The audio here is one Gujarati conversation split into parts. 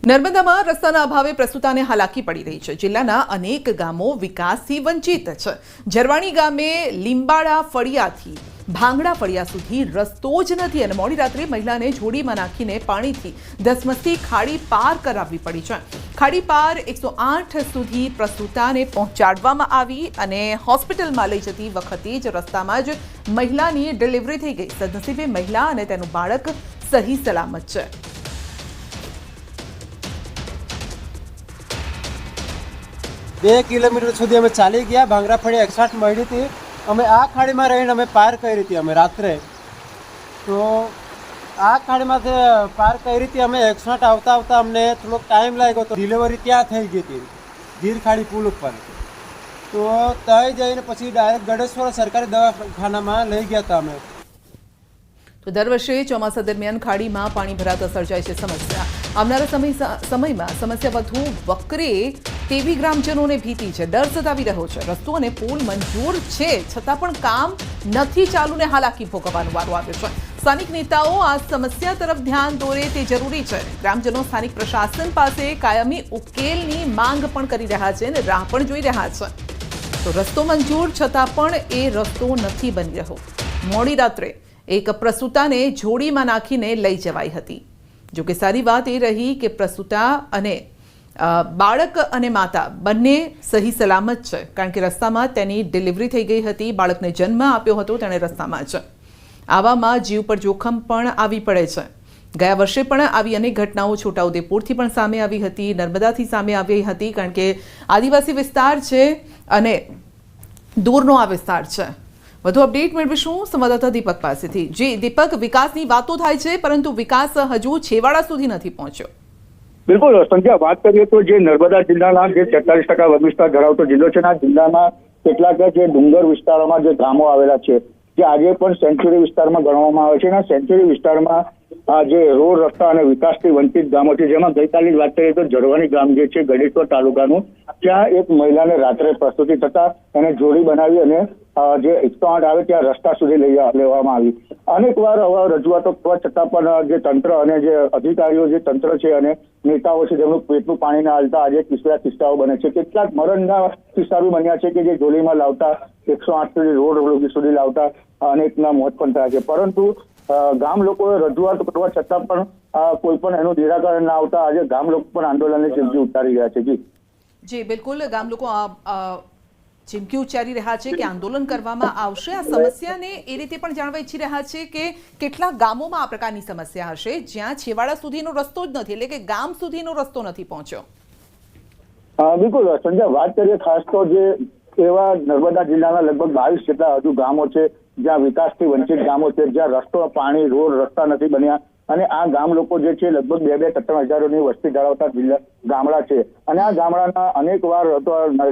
નર્મદામાં રસ્તાના અભાવે પ્રસૂતાને હાલાકી પડી રહી છે। જિલ્લાના અનેક ગામો વિકાસથી વંચિત છે। ઝરવાણી ગામે લીંબાડા ફળિયાથી ભાંગડા ફળિયા સુધી રસ્તો જ નથી અને મોડી રાત્રે મહિલાને જોડીમાં નાખીને પાણીથી ધસમસતી ખાડી પાર કરાવવી પડી છે। ખાડી પાર 108 સુધી પ્રસૂતાને પહોંચાડવામાં આવી અને હોસ્પિટલમાં લઈ જતી વખતે જ રસ્તામાં જ મહિલાની ડિલિવરી થઈ ગઈ। સદનસીબે મહિલા અને તેનું બાળક સહી સલામત છે। 2 કિલોમીટર સુધી અમે ચાલી ગયા। ભાંગરા ફળી 108 મળી હતી। અમે આ ખાડીમાં રહીને અમે પાર કરી હતી અમે રાત્રે। તો આ ખાડીમાંથી પાર કરી હતી અમે 108 આવતા આવતા અમને થોડોક ટાઈમ લાગ્યો તો ડિલિવરી ત્યાં થઈ ગઈ હતી ગીર ખાડી પુલ ઉપર। તો ત્યાં જઈને પછી ડાયરેક્ટ ગળેશ્વર સરકારી દવાખાનામાં લઈ ગયા હતા અમે। તો દર વર્ષે ચોમાસા દરમિયાન ખાડીમાં પાણી ભરાતા સર્જાય છે સમસ્યા। આવનારા સમયમાં સમસ્યા વધુ વકરે તેવી ગ્રામજનોને ભીતિ છે। ડર સતાવી રહ્યો છે। રસ્તો અને પુલ મંજૂર છે છતાં પણ કામ નથી ચાલુ ને હાલાકી ભોગવવાનો વારો આવ્યો છે। સ્થાનિક નેતાઓ આ સમસ્યા તરફ ધ્યાન દોરે તે જરૂરી છે। ગ્રામજનો સ્થાનિક પ્રશાસન પાસે કાયમી ઉકેલની માંગ પણ કરી રહ્યા છે અને રાહ પણ જોઈ રહ્યા છે। તો રસ્તો મંજૂર છતાં પણ એ રસ્તો નથી બની રહ્યો। મોડી રાત્રે એક પ્રસૂતાને જોડીમાં નાખીને લઈ જવાઈ હતી। જોકે સારી વાત એ રહી કે પ્રસૂતા અને બાળક અને માતા બંને સહી સલામત છે કારણ કે રસ્તામાં તેની ડિલિવરી થઈ ગઈ હતી। બાળકને જન્મ આપ્યો હતો તેણે રસ્તામાં જ। આવામાં જીવ પર જોખમ પણ આવી પડે છે। ગયા વર્ષે પણ આવી અનેક ઘટનાઓ છોટાઉદેપુરથી પણ સામે આવી હતી, નર્મદાથી સામે આવી હતી કારણ કે આદિવાસી વિસ્તાર છે અને દૂરનો આ વિસ્તાર છે। વધુ અપડેટ મેળવીશું સંવાદદાતા દીપક પાસેથી। જી દીપક, વિકાસની વાતો થાય છે પરંતુ વિકાસ હજુ છેવાડા સુધી નથી પહોંચ્યો। બિલકુલ સંધ્યા, વાત કરીએ તો જે નર્મદા જિલ્લાના જે 43% વન વિસ્તાર ધરાવતો જિલ્લો છે, જિલ્લાના કેટલાક જે ડુંગર વિસ્તારોમાં જે ગામો આવેલા છે જે આજે પણ સેન્ચુરી વિસ્તારમાં ગણવામાં આવે છે। સેન્ચુરી વિસ્તારમાં જે રોડ રસ્તા અને વિકાસથી વંચિત ગામો છે જેમાં ગઈકાલે વાત કરીએ તો ઝરવાણી ગામ જે છે ગળેશ્વર તાલુકાનું, ત્યાં એક મહિલાને રાત્રે પ્રસૂતિ થતા એને જોડી બનાવી અને જે 108 આવે ત્યાં રસ્તા સુધી લેવામાં આવી। અનેક વાર રજૂઆતો કરવા છતાં પણ જે તંત્ર અને જે અધિકારીઓ જે તંત્ર છે અને નેતાઓ છે જેમનું પેટનું પાણી ના હાલતા આજે કિસ્સાઓ બને છે। કેટલાક મરણના કિસ્સાઓ બન્યા છે કે જે જોડીમાં લાવતા 108 સુધી રોડ સુધી લાવતા અનેકના મોત પણ થયા છે। પરંતુ ગામ લોકોએ રજૂઆત કરવા છતાં પણ કોઈ પણ એનું નિરાકરણ ના આવતા આજે ગામ લોકો પણ આંદોલનની ચીમકી ઉચ્ચારી રહ્યા છે। જી બિલકુલ, ગામ લોકો ચીમકી ઉચ્ચારી રહ્યા છે કે આંદોલન કરવામાં આવશે। આ સમસ્યાને એ રીતે પણ જાણવા ઈચ્છી રહ્યા છે કે કેટલાક ગામોમાં આ પ્રકારની સમસ્યા હશે જ્યાં છેવાડા સુધીનો રસ્તો જ નથી, એટલે કે ગામ સુધીનો રસ્તો નથી પહોંચ્યો। બિલકુલ સંજય, વાત કરીએ ખાસ તો જે એવા નર્મદા જિલ્લાના લગભગ 22 જેટલા હજુ ગામો છે જ્યાં વિકાસથી વંચિત ગામો છે, જ્યાં રસ્તો, પાણી, રોડ રસ્તા નથી બન્યા અને આ ગામ લોકો જે છે લગભગ 2-3 હજારોની વસ્તી ધરાવતા ગામડા છે અને આ ગામડાના અનેક વાર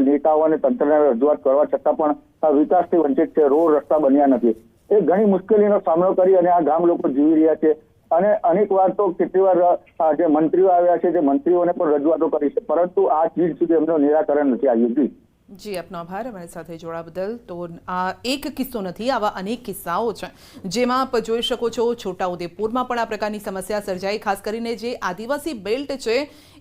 નેતાઓ અને તંત્રને રજૂઆત કરવા છતાં પણ વિકાસથી વંચિત છે, રોડ રસ્તા બન્યા નથી। એ ઘણી મુશ્કેલીનો સામનો કરી અને આ ગામ લોકો જીવી રહ્યા છે અને અનેક વાર તો કેટલી વાર જે મંત્રીઓ આવ્યા છે તે મંત્રીઓને પણ રજૂઆતો કરી છે પરંતુ આ ચીજ સુધી એમનું નિરાકરણ નથી આવ્યું। જી આપનો આભાર અમારી સાથે જોડાવા બદલ। તો આ એક કિસ્સો નથી, આવા અનેક કિસ્સાઓ છે જેમાં આપ જોઈ શકો છો છોટાઉદેપુરમાં પણ આ પ્રકારની સમસ્યા સર્જાઈ। ખાસ કરીને જે આદિવાસી બેલ્ટ છે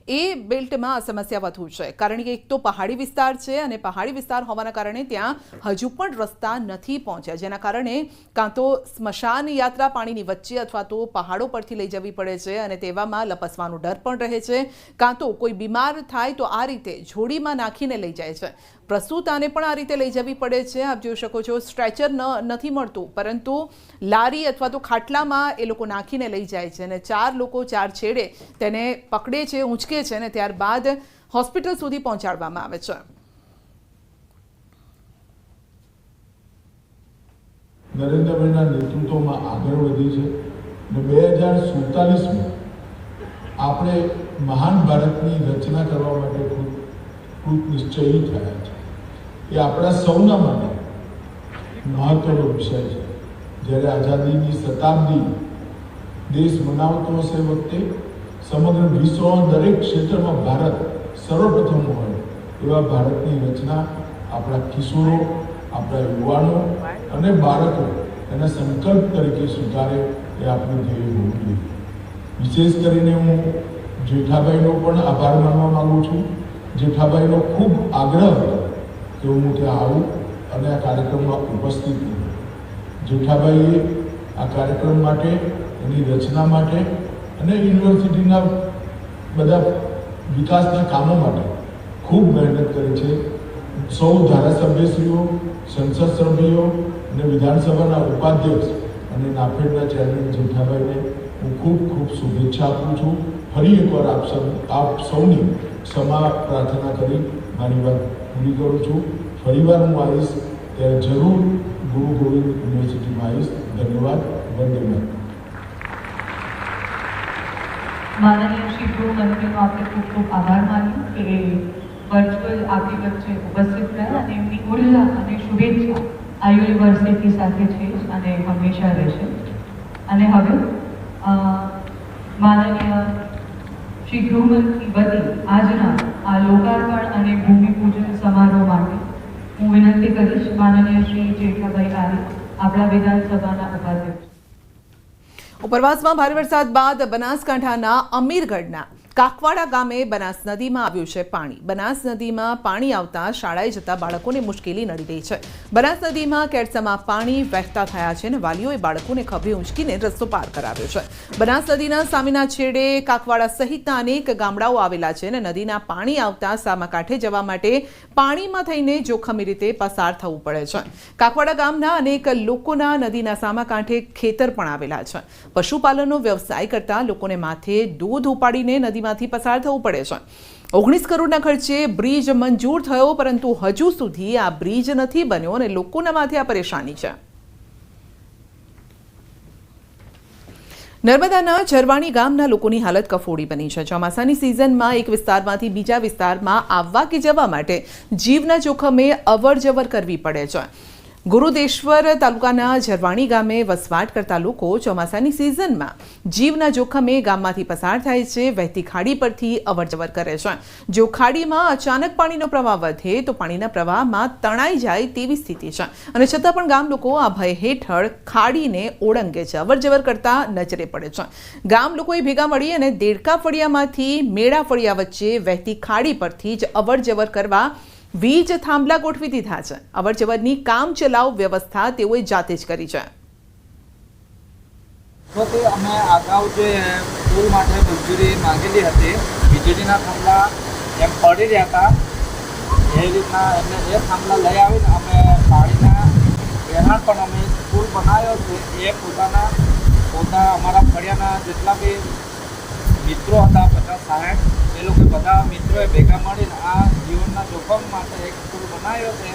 એ બેલ્ટમાં આ સમસ્યા વધુ છે કારણ કે એક તો પહાડી વિસ્તાર છે અને પહાડી વિસ્તાર હોવાના કારણે ત્યાં હજુ પણ રસ્તા નથી પહોંચ્યા, જેના કારણે કાં તો સ્મશાન યાત્રા પાણીની વચ્ચે અથવા તો પહાડો પરથી લઈ જવી પડે છે અને તેવામાં લપસવાનો ડર પણ રહે છે, કાં તો કોઈ બીમાર થાય તો આ રીતે જોડીમાં નાખીને લઈ જાય છે। પ્રસૂતાને પણ આ રીતે લઈ જવી પડે છે। આપ જોઈ શકો છો સ્ટ્રેચર નથી મળતું પરંતુ લારી અથવા તો ખાટલામાં એ લોકો નાખીને લઈ જાય છે અને 4 લોકો 4 છેડે તેને પકડે છે, ઊંચકે છે અને ત્યારબાદ હોસ્પિટલ સુધી પહોંચાડવામાં આવે છે। નરેન્દ્રભાઈના નેતૃત્વમાં આગળ વધી છે અને 2047માં આપણે મહાન ભારતની રચના કરવા માટે કૃત નિશ્ચયી થયા છે। એ આપણા સૌના માટે મહત્વનો વિષય છે। જ્યારે આઝાદીની શતાબ્દી દેશ મનાવતો હશે વખતે સમગ્ર વિશ્વમાં દરેક ક્ષેત્રમાં ભારત સર્વપ્રથમ હોય એવા ભારતની રચના આપણા કિશોરો, આપણા યુવાનો અને બાળકો એના સંકલ્પ તરીકે સ્વીકારે એ આપણું ધ્યેય હોવું જોઈએ। વિશેષ કરીને હું જેઠાભાઈનો પણ આભાર માનવા માંગુ છું. જેઠાભાઈનો ખૂબ આગ્રહ હતો કે હું ત્યાં આવું અને આ કાર્યક્રમમાં ઉપસ્થિત રહું. જેઠાભાઈએ આ કાર્યક્રમ માટે, એની રચના માટે અને યુનિવર્સિટીના બધા વિકાસના કામો માટે ખૂબ મહેનત કરી છે. સૌ ધારાસભ્યશ્રીઓ, સંસદ સભ્યો અને વિધાનસભાના ઉપાધ્યક્ષ અને નાફેડના ચેરમેન જેઠાભાઈને હું ખૂબ ખૂબ શુભેચ્છા આપું છું. ફરી એકવાર આપ સૌની ક્ષમા પ્રાર્થના કરી મારી વાત પૂરી કરું છું. ફરીવાર હું આવીશ ત્યારે જરૂર ગુરુ ગોવિંદ યુનિવર્સિટીમાં આવીશ. ધન્યવાદ. વંદે માતરમ. માનનીય શ્રી ગૃહમંત્રીનો આપણે ખૂબ ખૂબ આભાર માન્યો કે વર્ચ્યુઅલ આપણી વચ્ચે ઉપસ્થિત રહ્યા અને એમની ઉર્જા અને શુભેચ્છા આ યુનિવર્સિટી સાથે છે અને હંમેશા રહેશે. અને હવે માનનીય શ્રી ગૃહમંત્રી વતી આજના આ લોકાર્પણ અને ભૂમિપૂજન સમારોહ માટે હું વિનંતી કરીશ માનનીય શ્રી જેઠાભાઈ આહિર, આપણા વિધાનસભાના ઉપાધ્યક્ષ. ઉપરવાસમાં ભારે વરસાદ બાદ બનાસકાંઠાના અમીરગઢના કાકવાડા ગામે બનાસ નદીમાં આવ્યું છે પાણી. બનાસ નદીમાં પાણી આવતા શાળાએ જતા બાળકોને મુશ્કેલી નડી રહી છે. બનાસ નદીમાં કેડસામાં પાણી વહેતા થયા છે અને વાલીઓએ બાળકોને ખભે ઊંચકીને રસ્તો પાર કરાવ્યો છે. બનાસ નદીના સામેના છેડે કાકવાડા સહિતના અનેક ગામડાઓ આવેલા છે અને નદીના પાણી આવતા સામા કાંઠે જવા માટે પાણીમાં થઈને જોખમી રીતે પસાર થવું પડે છે. કાકવાડા ગામના અનેક લોકોના નદીના સામા કાંઠે ખેતર પણ આવેલા છે. પશુપાલનનો વ્યવસાય કરતા લોકોને માથે દૂધ ઉપાડીને નદીમાંથી પસાર થવું પડે છે. 19 કરોડના ખર્ચે બ્રિજ મંજૂર થયો, પરંતુ હજુ સુધી આ બ્રિજ નથી બન્યો અને લોકોના માથે આ પરેશાની છે. નર્મદાના ઝરવાણી ગામના લોકોની હાલત કફોડી બની છે. ચોમાસાની સિઝનમાં એક વિસ્તારમાંથી બીજા વિસ્તારમાં આવવા કે જવા માટે જીવના જોખમે અવરજવર કરવી પડે છે. ગુરુદેશ્વર તાલુકાના ઝરવાણી ગામે વસવાટ કરતા લોકો ચોમાસાની સિઝનમાં જીવના જોખમે ગામમાંથી પસાર થાય છે. વહેતી ખાડી પરથી અવરજવર કરે છે. જો ખાડીમાં અચાનક પાણીનો પ્રવાહ વધે તો પાણીના પ્રવાહમાં તણાઈ જાય તેવી સ્થિતિ છે અને છતાં પણ ગામ લોકો આ ભય હેઠળ ખાડીને ઓળંગે છે, અવરજવર કરતા નજરે પડે છે. ગામ લોકોએ ભેગા મળી અને દેડકા ફળિયામાંથી મેળા ફળિયા વચ્ચે વહેતી ખાડી પરથી જ અવરજવર કરવા વીજ થાંભલા ગોઠવી દીધા છે. અવરજવરની કામ ચલાવ વ્યવસ્થા તેઓએ જાતે જ કરી છે. અમે અગાઉ જે પુલ માટે મંજૂરી માંગેલી હતી, વીજળીના થાંભલા એમ પડી રહ્યા હતા, એ રીતના એટલે એ થાંભલા લઈ આવીને અમે પાણીના વહેણ પણ અમે પુલ બનાવ્યો છે. એ પોતા અમારા ફળિયાના જેટલા બી મિત્રો હતા 50-60, એ લોકો બધા મિત્રોએ ભેગા મળીને આ જીવનના જોખમ માટે એક પુલ બનાવ્યો છે.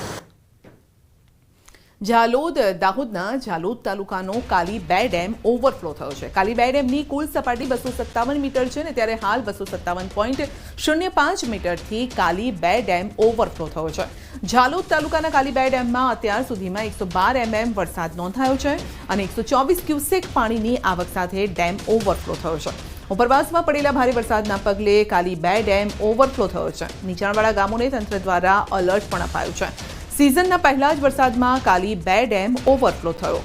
ઝાલોદ દાહોદના ઝાલોદ તાલુકાનો કાલી 2 ડેમ ઓવરફ્લો થયો છે. કાલી 2 ડેમની કુલ સપાટી 257 મીટર છે અને ત્યારે હાલ 257.05 મીટરથી કાલી 2 ડેમ ઓવરફ્લો થયો છે. ઝાલોદ તાલુકાના કાલી 2 ડેમમાં અત્યાર સુધીમાં 112 mm વરસાદ નોંધાયો છે અને 124 ક્યુસેક પાણીની આવક સાથે ડેમ ઓવરફ્લો થયો છે. ઉપરવાસમાં પડેલા ભારે વરસાદના પગલે કાલી 2 ડેમ ઓવરફ્લો થયો છે. નીચાણવાળા ગામોને તંત્ર દ્વારા એલર્ટ પણ અપાયું છે. સિઝનના પહેલા જ વરસાદમાં કાલી 2 ડેમ ઓવરફ્લો થયો.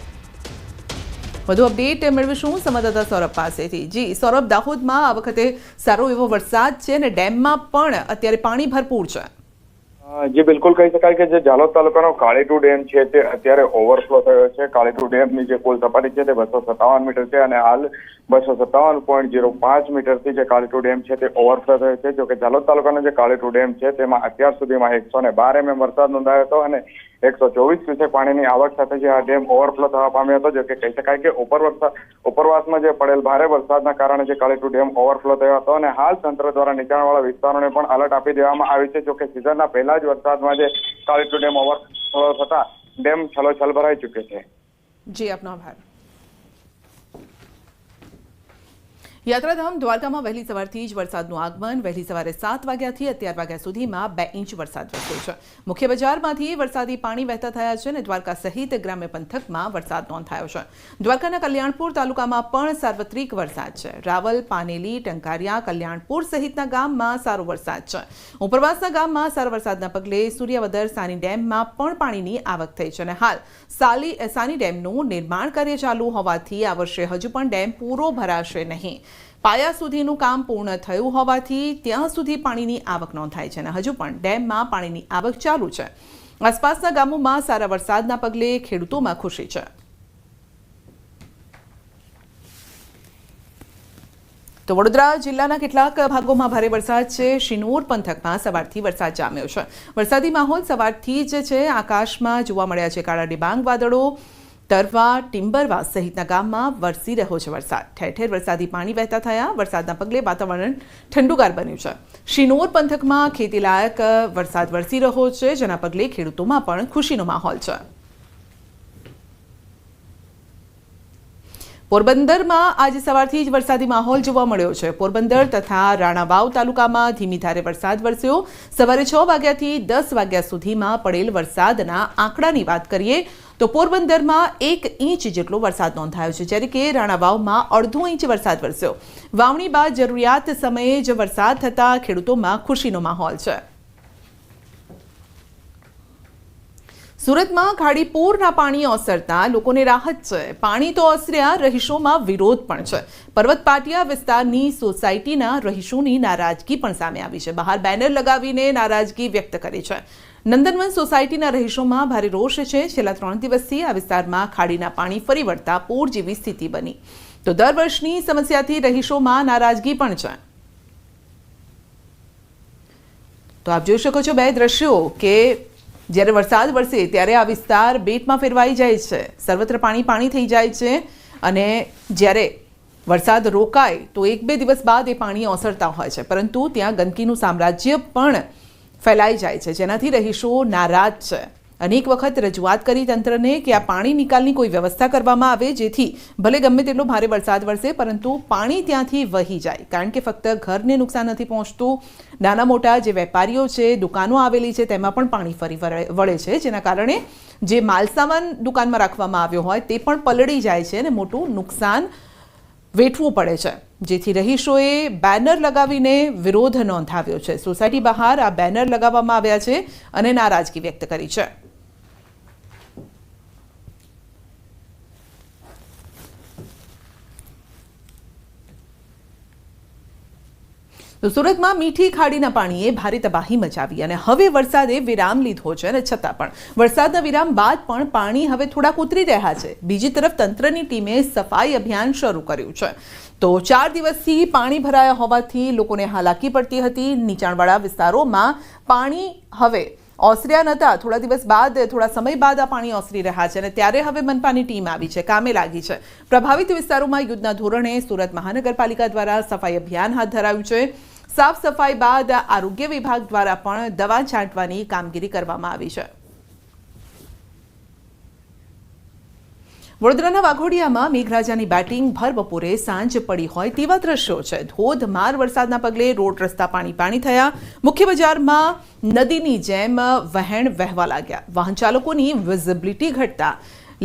વધુ અપડેટ મેળવીશું સંવાદદાતા સૌરભ પાસેથી. જી સૌરભ, દાહોદમાં આ વખતે સારો એવો વરસાદ છે અને ડેમમાં પણ અત્યારે પાણી ભરપૂર છે. જે બિલકુલ કહી શકાય કે જે ઝાલોદ તાલુકાનો કાળીટુ ડેમ છે તે અત્યારે ઓવરફ્લો થયો છે. કાળીટુ ડેમની જે કુલ સપાટી છે તે 257 મીટર છે અને હાલ 257.05 મીટરથી જે કાળીટુ ડેમ છે તે ઓવરફ્લો થયો છે. જોકે ઝાલોદ તાલુકાનો જે કાળીટુ ડેમ છે તેમાં અત્યાર સુધીમાં 112 mm વરસાદ નોંધાયો હતો અને 124 ક્યુસેક પાણીની આવક સાથે જે આ ડેમ ઓવરફ્લો થવા પામ્યો હતો. જો કે કહી શકાય કે ઉપરવાસમાં જે પડેલ ભારે વરસાદના કારણે જે કાળીટુ ડેમ ઓવરફ્લો થયો હતો અને હાલ તંત્ર દ્વારા નીચાણવાળા વિસ્તારોને પણ એલર્ટ આપી દેવામાં આવી છે. જો કે સિઝનના પહેલા જ વરસાદમાં જે કાળીટુ ડેમ ઓવરફ્લો થતા ડેમ છલોછલ ભરાઈ ચૂક્યો છે. જી આપનો આભાર. યાત્રાધામ દ્વારકામાં વહેલી સવારથી જ વરસાદનું આગમન. વહેલી સવારે 7 વાગ્યાથી અત્યાર વાગ્યા સુધીમાં 2 ઇંચ વરસાદ વરસ્યો છે. મુખ્ય બજારમાંથી વરસાદી પાણી વહેતા થયા છે અને દ્વારકા સહિત ગ્રામ્ય પંથકમાં વરસાદ નોંધાયો છે. દ્વારકાના કલ્યાણપુર તાલુકામાં પણ સાર્વત્રિક વરસાદ છે. રાવલ, પાનેલી, ટંકારિયા, કલ્યાણપુર સહિતના ગામમાં સારો વરસાદ છે. ઉપરવાસના ગામમાં સારા વરસાદના પગલે સૂર્યાવદર સાની ડેમમાં પણ પાણીની આવક થઈ છે અને હાલ સાની ડેમનું નિર્માણ કાર્ય ચાલુ હોવાથી આ વર્ષે હજુ પણ ડેમ પૂરો ભરાશે નહીં. પાયા સુધીનું કામ પૂર્ણ થયું હોવાથી ત્યાં સુધી પાણીની આવક નોંધાઈ છે અને હજુ પણ ડેમમાં પાણીની આવક ચાલુ છે. આસપાસના ગામોમાં સારા વરસાદના પગલે ખેડૂતોમાં ખુશી છે. તો વડોદરા જિલ્લાના કેટલાક ભાગોમાં ભારે વરસાદ છે. શિનોર પંથકમાં સવારથી વરસાદ જામ્યો છે. વરસાદી માહોલ સવારથી જ છે. આકાશમાં જોવા મળ્યા છે કાળા ડિબાંગ વાદળો. તરવા, ટિમ્બરવા સહિતના ગામમાં વરસી રહ્યો છે વરસાદ. ઠેર ઠેર વરસાદી પાણી વહેતા થયા. વરસાદના પગલે વાતાવરણ ઠંડુગાર બન્યું છે. શિનોર પંથકમાં ખેતીલાયક વરસાદ વરસી રહ્યો છે, જેના પગલે ખેડૂતોમાં પણ ખુશીનો માહોલ છે. પોરબંદરમાં આજે સવારથી જ વરસાદી માહોલ જોવા મળ્યો છે. પોરબંદર તથા રાણાવાવ તાલુકામાં ધીમી ધારે વરસાદ વરસ્યો. સવારે 6 વાગ્યાથી 10 વાગ્યા સુધીમાં પડેલ વરસાદના આંકડાની વાત કરીએ તો પોરબંદરમાં 1 ઇંચ જેટલો વરસાદ નોંધાયો છે, જ્યારે કે રાણાવાવમાં 1/2 ઇંચ વરસાદ વરસ્યો. વાવણી બાદ જરૂરિયાત સમયે જ વરસાદ થતાં ખેડૂતોમાં ખુશીનો માહોલ છે. સુરતમાં ખાડી પૂરના પાણી ઓસરતા લોકોને રાહત છે. પાણી તો ઓસર્યા, રહીશોમાં વિરોધ પણ છે. પર્વત પાટિયા વિસ્તારની સોસાયટીના રહીશોની નારાજગી પણ સામે આવી છે. બહાર બેનર લગાવીને નારાજગી વ્યક્ત કરી છે. નંદનવન સોસાયટીના રહીશોમાં ભારે રોષ છે. છેલ્લા 3 દિવસથી આ વિસ્તારમાં ખાડીના પાણી ફરી વળતા પૂર જેવી સ્થિતિ બની. તો દર વર્ષની સમસ્યાથી રહીશોમાં નારાજગી પણ છે. તો આપ જોઈ શકો છો બે દ્રશ્યો કે જ્યારે વરસાદ વરસે ત્યારે આ વિસ્તાર બેટમાં ફેરવાઈ જાય છે. સર્વત્ર પાણી થઈ જાય છે અને જ્યારે વરસાદ રોકાય તો 1-2 દિવસ બાદ એ પાણી ઓસરતા હોય છે, પરંતુ ત્યાં ગંદકીનું સામ્રાજ્ય પણ ફેલાઈ જાય છે, જેનાથી રહીશો નારાજ છે. અનેક વખત રજૂઆત કરી તંત્રને કે આ પાણી નિકાલની કોઈ વ્યવસ્થા કરવામાં આવે, જેથી ભલે ગમે તેટલો ભારે વરસાદ વરસે પરંતુ પાણી ત્યાંથી વહી જાય. કારણ કે ફક્ત ઘરને નુકસાન નથી પહોંચતું, નાના મોટા જે વેપારીઓ છે, દુકાનો આવેલી છે તેમાં પણ પાણી ફરી વળે છે, જેના કારણે જે માલસામાન દુકાનમાં રાખવામાં આવ્યો હોય તે પણ પલળી જાય છે અને મોટું નુકસાન વેઠવું પડે છે. જેથી રહીશોએ બેનર લગાવીને વિરોધ નોંધાવ્યો છે. સોસાયટી બહાર આ બેનર લગાવવામાં આવ્યા છે અને નારાજગી વ્યક્ત કરી છે. તો સુરતમાં મીઠી ખાડીના પાણીએ ભારે તબાહી મચાવી અને હવે વરસાદે વિરામ લીધો છે અને છતાં પણ વરસાદના વિરામ બાદ પણ પાણી હવે થોડાક ઉતરી રહ્યા છે. બીજી તરફ તંત્રની ટીમે સફાઈ અભિયાન શરૂ કર્યું છે. તો 4 દિવસથી પાણી ભરાયા હોવાથી લોકોને હાલાકી પડતી હતી. નીચાણવાળા વિસ્તારોમાં પાણી હવે ઓસર્યા નહોતા. થોડા દિવસ બાદ, થોડા સમય બાદ આ પાણી ઓસરી રહ્યા છે અને ત્યારે હવે મનપાની ટીમ આવી છે, કામે લાગી છે. પ્રભાવિત વિસ્તારોમાં યુદ્ધના ધોરણે સુરત મહાનગરપાલિકા દ્વારા સફાઈ અભિયાન હાથ ધરાયું છે. સાફ સફાઈ બાદ આરોગ્ય વિભાગ દ્વારા પણ દવા છાંટવાની કામગીરી કરવામાં આવી છે. વડોદરાના વાઘોડિયામાં મેઘરાજાની બેટિંગ ભર બપોરે સાંજ પડી હોય તેવા દ્રશ્યો છે. ધોધમાર વરસાદના પગલે રોડ રસ્તા પાણી થયા. મુખ્ય બજારમાં નદીની જેમ વહેણ વહેવા લાગ્યા. વાહન ચાલકોની વિઝિબિલિટી ઘટતા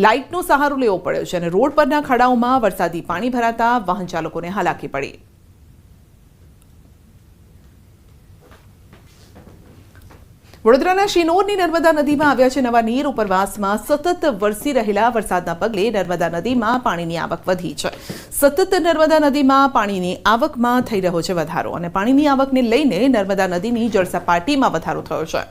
લાઇટનો સહારો લેવો પડ્યો છે અને રોડ પરના ખાડાઓમાં વરસાદી પાણી ભરાતા વાહન ચાલકોને હાલાકી પડી. વડોદરાના શિનોરની નર્મદા નદીમાં આવ્યા છે નવા નીર. ઉપરવાસમાં સતત વરસી રહેલા વરસાદના પગલે નર્મદા નદીમાં પાણીની આવક વધી છે. સતત નર્મદા નદીમાં પાણીની આવકમાં થઈ રહ્યો છે વધારો અને પાણીની આવકને લઈને નર્મદા નદીની જળસપાટીમાં વધારો થયો છે.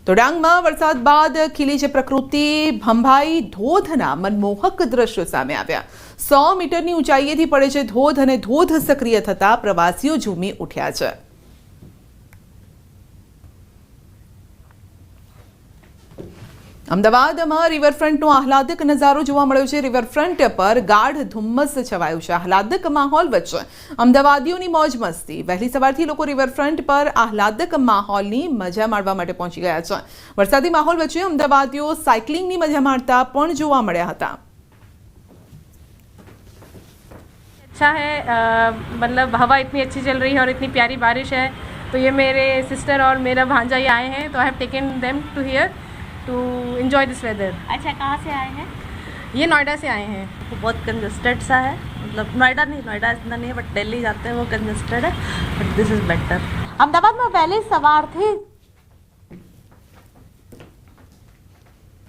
તો ડાંગમાં વરસાદ બાદ ખીલી છે પ્રકૃતિ. ભંભાઈ ધોધના મનમોહક દ્રશ્યો સામે આવ્યા. 100 મીટરની ઊંચાઈએથી પડે છે ધોધ અને ધોધ સક્રિય થતા પ્રવાસીઓ ઝૂમી ઉઠ્યા છે. અમદાવાદમાં રિવરફ્રન્ટનો આહલાદક નજારો જોવા મળ્યો છે. રિવરફ્રન્ટ પર ગાઢ ધુમ્મસ છવાયું છે. આહલાદક માહોલ વચ્ચે અમદાવાદીઓની મોજ મસ્તી. વહેલી સવારથી લોકો રિવરફ્રન્ટ પર આહલાદક માહોલની મજા માણવા માટે પહોંચી ગયા છે. વરસાદી માહોલ વચ્ચે અમદાવાદીઓ સાયકલિંગની મજા માણતા પણ જોવા મળ્યા હતા. अच्छा है, मतलब हवा इतनी अच्छी चल रही है और इतनी प्यारी बारिश है, तो ये मेरे सिस्टर और मेरा भांजा ये आए हैं, तो I have taken them to here to enjoy this weather. अच्छा, कहाँ से आए हैं? ये नोएडा से आए हैं. तो बहुत कंजस्टेड सा है, मतलब नोएडा इतना नहीं है, बट दिल्ली जाते हैं वो कंजस्टेड है, but this is better. Ahmedabad में पहले सवार थे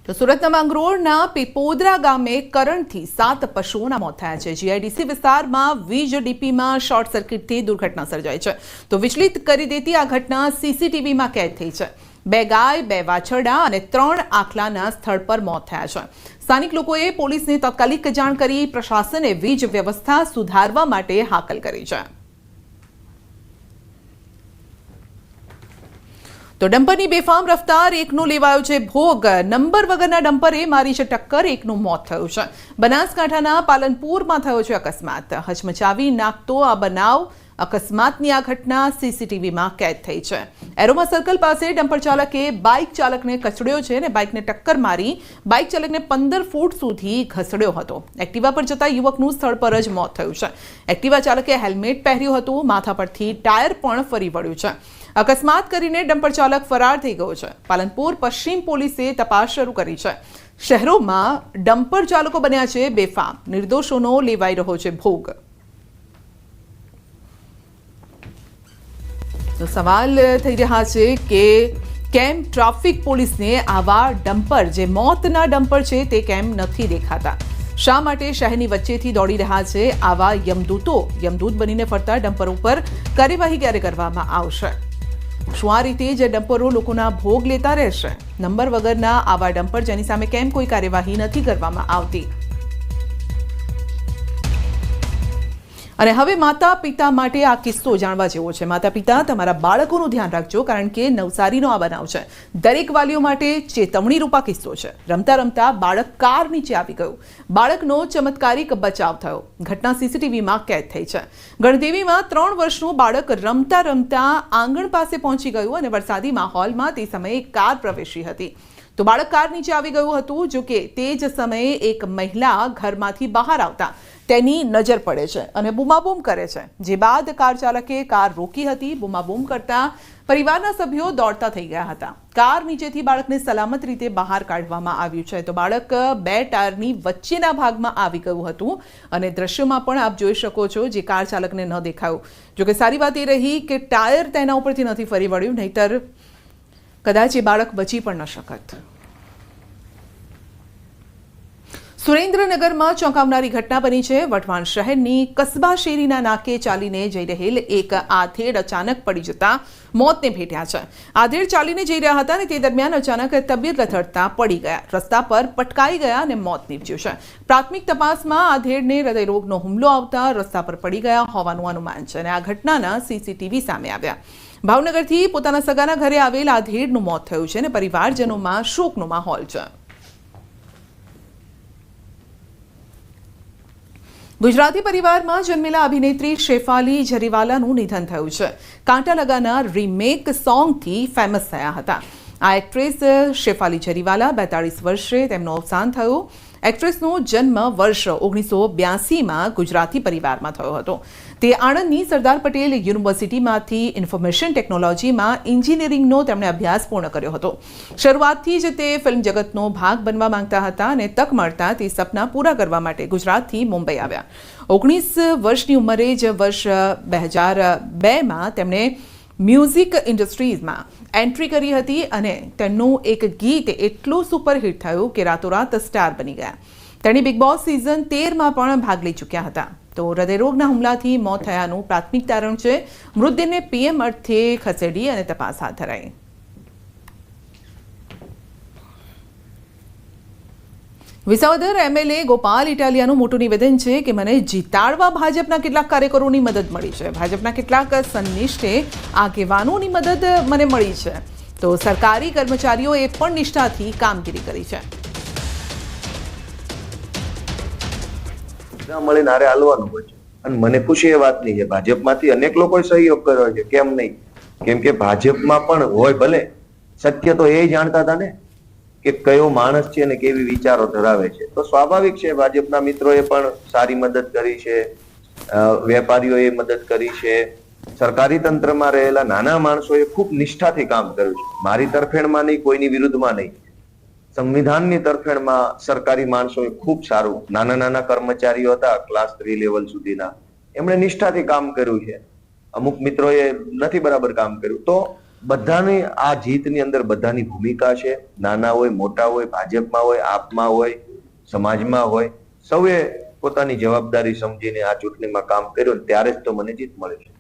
તો સુરતના માંગરોળના પીપોદરા ગામે કરંટથી 7 પશુઓના મોત થયા છે. જીઆઈડીસી વિસ્તારમાં વીજ ડીપીમાં શોર્ટ સર્કિટથી દુર્ઘટના સર્જાઈ છે. તો વિચલિત કરી દેતી આ ઘટના સીસીટીવીમાં કેદ થઈ છે. 2 ગાય, 2 વાછરડા અને 3 આખલાના સ્થળ પર મોત થયા છે. સ્થાનિક લોકોએ પોલીસને તાત્કાલિક જાણ કરી પ્રશાસને વીજ વ્યવસ્થા સુધારવા માટે હાકલ કરી છે. તો ડમ્પરની બેફામ રફતાર, એકનો લેવાયો છે ભોગ. નંબર વગરના ડમ્પરે મારી છે ટક્કર, એકનું મોત થયું છે. બનાસકાંઠાના પાલનપુરમાં થયો છે અકસ્માત. હચમચાવી નાખતો આ બનાવ, અકસ્માતની આ ઘટના સીસીટીવીમાં કેદ થઈ છે. એરોમા સર્કલ પાસે ડમ્પર ચાલકે બાઇક ચાલકને કચડ્યો છે અને બાઇકને ટક્કર મારી બાઇક ચાલકને 15 ફૂટ સુધી ઘસડ્યો હતો. એક્ટિવા પર જતા યુવકનું સ્થળ પર જ મોત થયું છે. એક્ટિવા ચાલકે હેલ્મેટ પહેર્યું હતું, માથા પરથી ટાયર પણ ફરી વળ્યું છે. અકસ્માત કરીને ડમ્પર ચાલક ફરાર થઈ ગયો છે. પાલનપુર પશ્ચિમ પોલીસે તપાસ શરૂ કરી છે. શહેરોમાં ડમ્પર ચાલકો બન્યા છે બેફામ, નિર્દોષોનો લેવાઈ રહ્યો છે ભોગ. તો સવાલ થઈ રહ્યા છે કે કેમ ટ્રાફિક પોલીસને આવા ડમ્પર, જે મોતના ડમ્પર છે તે કેમ નથી દેખાતા? શા માટે શહેરની વચ્ચેથી દોડી રહ્યા છે આવા યમદૂતો? યમદૂત બનીને ફરતા ડમ્પર ઉપર કાર્યવાહી ક્યારે કરવામાં આવશે? શું આ રીતે જે ડમ્પરો લોકોના ભોગ લેતા રહેશે? નંબર વગરના આવા ડમ્પર જેની સામે કેમ કોઈ કાર્યવાહી નથી કરવામાં આવતી? અને હવે માતા પિતા માટે આ કિસ્સો જાણવા જેવો છે. માતા પિતા, તમારા બાળકોનું ધ્યાન રાખજો, કારણ કે નવસારીનો આ બનાવ છે. દરેક વાલીઓ માટે ચેતવણી રૂપા કિસ્સો છે. રમતા રમતા બાળક કાર નીચે આવી ગયું. બાળકનો ચમત્કારિક બચાવ થયો. ઘટના સીસીટીવીમાં કેદ થઈ છે. ગણદેવીમાં 3 વર્ષનું બાળક રમતા રમતા આંગણ પાસે પહોંચી ગયું અને વરસાદી માહોલમાં તે સમયે કાર પ્રવેશી હતી. તો બાળક કાર નીચે આવી ગયું હતું. જો કે તે જ સમયે એક મહિલા ઘરમાંથી બહાર આવતા તેની નજર પડે છે અને બૂમાબૂમ કરે છે. જે બાદ કાર ચાલકે કાર રોકી હતી. બૂમાબૂમ કરતા પરિવારના સભ્યો દોડતા થઈ ગયા હતા. કાર નીચેથી બાળકને સલામત રીતે બહાર કાઢવામાં આવ્યું છે. તો બાળક 2 ટાયરની વચ્ચેના ભાગમાં આવી ગયું હતું અને દ્રશ્યમાં પણ આપ જોઈ શકો છો, જે કાર ચાલકને ન દેખાયું. જો કે સારી વાત એ રહી કે ટાયર તેના ઉપરથી નથી ફરી વળ્યું, નહીતર કદાચ એ બાળક બચી પણ ન શકત. સુરેન્દ્રનગરમાં ચોંકાવનારી ઘટના બની છે. વઢવાણ શહેરની કસ્બા શેરીના નાકે ચાલીને જઈ રહેલ એક આધેડ અચાનક પડી જતા મોતને ભેટ્યા છે. આધેડ ચાલીને જઈ રહ્યા હતા અને તે દરમિયાન અચાનક તબિયત લથડતા પડી ગયા. રસ્તા પર પટકાઈ ગયા અને મોત નીપજ્યું છે. પ્રાથમિક તપાસમાં આધેડને હૃદયરોગનો હુમલો આવતા રસ્તા પર પડી ગયા હોવાનું અનુમાન છે અને આ ઘટનાના સીસીટીવી સામે આવ્યા. ભાવનગરથી પોતાના સગાના ઘરે આવેલ આધેડનું મોત થયું છે અને પરિવારજનોમાં શોકનો માહોલ છે. ગુજરાતી પરિવારમાં જન્મેલા અભિનેત્રી શેફાલી જરીવાલાનું નિધન થયું છે. કાંટા લગાના રીમેક સોંગથી ફેમસ થયા હતા. આ એક્ટ્રેસ શેફાલી જરીવાલા 42 વર્ષે તેમનું અવસાન થયું. એક્ટ્રેસનો જન્મ વર્ષ 1982માં ગુજરાતી પરિવારમાં થયો હતો. તે આણંદની સરદાર પટેલ યુનિવર્સિટીમાંથી ઇન્ફોર્મેશન ટેકનોલોજીમાં એન્જિનિયરિંગનો તેમણે અભ્યાસ પૂર્ણ કર્યો હતો. શરૂઆતથી જ તે ફિલ્મ જગતનો ભાગ બનવા માંગતા હતા અને તક મળતા તે સપના પૂરા કરવા માટે ગુજરાતથી મુંબઈ આવ્યા. 19 વર્ષની ઉંમરે જ વર્ષ 2002માં તેમણે મ્યુઝિક ઇન્ડસ્ટ્રીઝમાં એન્ટ્રી કરી હતી અને તેમનું એક ગીત એટલું સુપરહિટ થયું કે રાતોરાત સ્ટાર બની ગયા. તેણે બિગ બોસ સિઝન 13માં પણ ભાગ લઈ ચૂક્યા હતા. તો હૃદયરોગના હુમલાથી મોત થયાનું પ્રાથમિક તારણ છે. મૃતદેહને પીએમ અર્થે ખસેડી અને તપાસ હાથ ધરાઈ. વિસાવદર એમએલએ ગોપાલ ઇટાલિયાનું મોટું નિવેદન છે કે મને જીતાડવા ભાજપના કેટલાક કાર્યકરોની મદદ મળી છે. ભાજપના કેટલાક સન્નિષ્ઠ આગેવાનોની મદદ મને મળી છે. તો સરકારી કર્મચારીઓએ પણ નિષ્ઠાથી કામગીરી કરી છે. મળીને હારે હાલવાનું હોય છે અને મને ખુશી એ વાતની છે ભાજપમાંથી અનેક લોકોએ સહયોગ કર્યો છે. કેમ નહીં? કેમ કે ભાજપમાં પણ હોય, ભલે સત્ય તો એ જાણતા હતા ને કે કયો માણસ છે અને કેવી વિચારો ધરાવે છે. તો સ્વાભાવિક છે ભાજપના મિત્રોએ પણ સારી મદદ કરી છે, વેપારીઓએ મદદ કરી છે, સરકારી તંત્રમાં રહેલા નાના માણસોએ ખૂબ નિષ્ઠાથી કામ કર્યું છે. મારી તરફેણમાં નહીં, કોઈની વિરુદ્ધમાં નહીં, સંવિધાનની તરફેણમાં સરકારી માણસોએ ખૂબ સારું, નાના નાના કર્મચારીઓ હતા ક્લાસ 3 લેવલ સુધીના, એમણે નિષ્ઠાથી કામ કર્યું છે. અમુક મિત્રોએ નથી બરાબર કામ કર્યું. તો બધાની આ જીતની અંદર બધાની ભૂમિકા છે, નાના હોય મોટા હોય, ભાજપમાં હોય, આપમાં હોય, સમાજમાં હોય, સૌએ પોતાની જવાબદારી સમજીને આ ચૂંટણીમાં કામ કર્યું, ત્યારે જ તો મને જીત મળે છે.